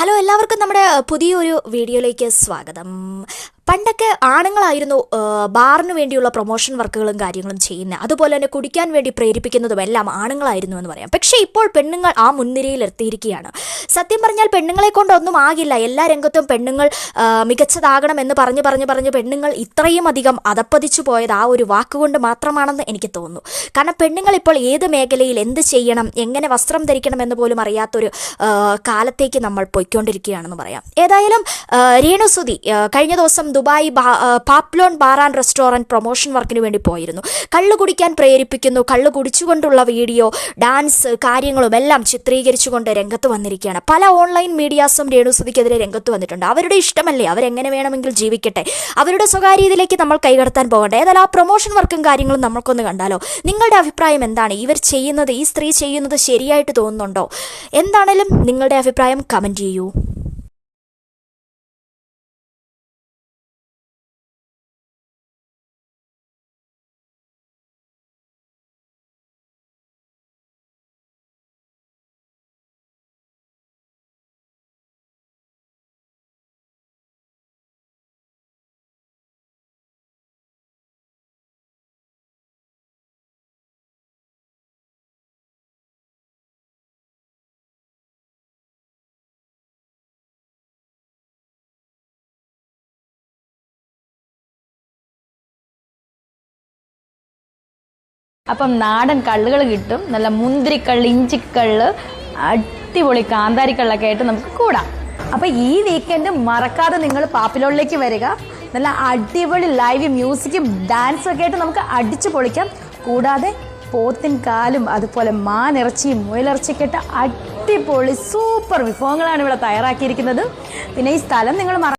Hello, എല്ലാവർക്കും നമ്മുടെ പുതിയൊരു വീഡിയോയിലേക്ക് സ്വാഗതം. പണ്ടൊക്കെ ആണുങ്ങളായിരുന്നു ബാറിന് വേണ്ടിയുള്ള പ്രൊമോഷൻ വർക്കുകളും കാര്യങ്ങളും ചെയ്യുന്നത്. അതുപോലെ തന്നെ കുടിക്കാൻ വേണ്ടി പ്രേരിപ്പിക്കുന്നതും എല്ലാം ആണുങ്ങളായിരുന്നു എന്ന് പറയാം. പക്ഷേ ഇപ്പോൾ പെണ്ണുങ്ങൾ ആ മുൻനിരയിൽ എത്തിയിരിക്കുകയാണ്. സത്യം പറഞ്ഞാൽ പെണ്ണുങ്ങളെ കൊണ്ടൊന്നും ആകില്ല. എല്ലാ രംഗത്തും പെണ്ണുങ്ങൾ മികച്ചതാകണം എന്ന് പറഞ്ഞ് പെണ്ണുങ്ങൾ ഇത്രയും അധികം അധപ്പതിച്ചു പോയത് ആ ഒരു വാക്കുകൊണ്ട് മാത്രമാണെന്ന് എനിക്ക് തോന്നുന്നു. കാരണം പെണ്ണുങ്ങൾ ഇപ്പോൾ ഏത് മേഖലയിൽ എന്ത് ചെയ്യണം, എങ്ങനെ വസ്ത്രം ധരിക്കണം എന്ന് പോലും അറിയാത്തൊരു കാലത്തേക്ക് നമ്മൾ പോയിക്കൊണ്ടിരിക്കുകയാണെന്ന് പറയാം. ഏതായാലും രേണുസുതി കഴിഞ്ഞ ദിവസം ദുബായ് പാപ്ലോൺ ബാർ ആൻഡ് റെസ്റ്റോറൻറ്റ് പ്രൊമോഷൻ വർക്കിന് വേണ്ടി പോയിരുന്നു. കള്ളു കുടിക്കാൻ പ്രേരിപ്പിക്കുന്നു, കള്ളു കുടിച്ചുകൊണ്ടുള്ള വീഡിയോ, ഡാൻസ് കാര്യങ്ങളും എല്ലാം ചിത്രീകരിച്ചുകൊണ്ട് രംഗത്ത് വന്നിരിക്കുകയാണ്. പല ഓൺലൈൻ മീഡിയാസും രേണുസുതിക്കെതിരെ രംഗത്ത് വന്നിട്ടുണ്ട്. അവരുടെ ഇഷ്ടമല്ലേ, അവരെങ്ങനെ വേണമെങ്കിൽ ജീവിക്കട്ടെ, അവരുടെ സ്വകാര്യതയിലേക്ക് നമ്മൾ കൈകടത്താൻ പോകണ്ട. ഏതായാലും ആ പ്രൊമോഷൻ വർക്കും കാര്യങ്ങളും നമ്മൾക്കൊന്ന് കണ്ടാലോ. നിങ്ങളുടെ അഭിപ്രായം എന്താണ്? ഇവർ ചെയ്യുന്നത്, ഈ സ്ത്രീ ചെയ്യുന്നത് ശരിയായിട്ട് തോന്നുന്നുണ്ടോ? എന്താണേലും നിങ്ങളുടെ അഭിപ്രായം കമൻറ്റ് ചെയ്യൂ. അപ്പം നാടൻ കള്ളുകൾ കിട്ടും, നല്ല മുന്തിരിക്കള്ള്, ഇഞ്ചിക്കള്ള്, അടിപൊളി കാന്താരിക്കള്ളൊക്കെ ആയിട്ട് നമുക്ക് കൂടാം. അപ്പം ഈ വീക്കെൻഡ് മറക്കാതെ നിങ്ങൾ പാപ്പിലോളിലേക്ക് വരിക. നല്ല അടിപൊളി ലൈവ് മ്യൂസിക്കും ഡാൻസും ഒക്കെ ആയിട്ട് നമുക്ക് അടിച്ചു പൊളിക്കാം. കൂടാതെ പോത്തിൻ കാലും അതുപോലെ മാനിറച്ചിയും മുയലിറച്ചിയൊക്കെ ആയിട്ട് അടിപൊളി സൂപ്പർ വിഭവങ്ങളാണ് ഇവിടെ തയ്യാറാക്കിയിരിക്കുന്നത്. പിന്നെ ഈ സ്ഥലം നിങ്ങൾ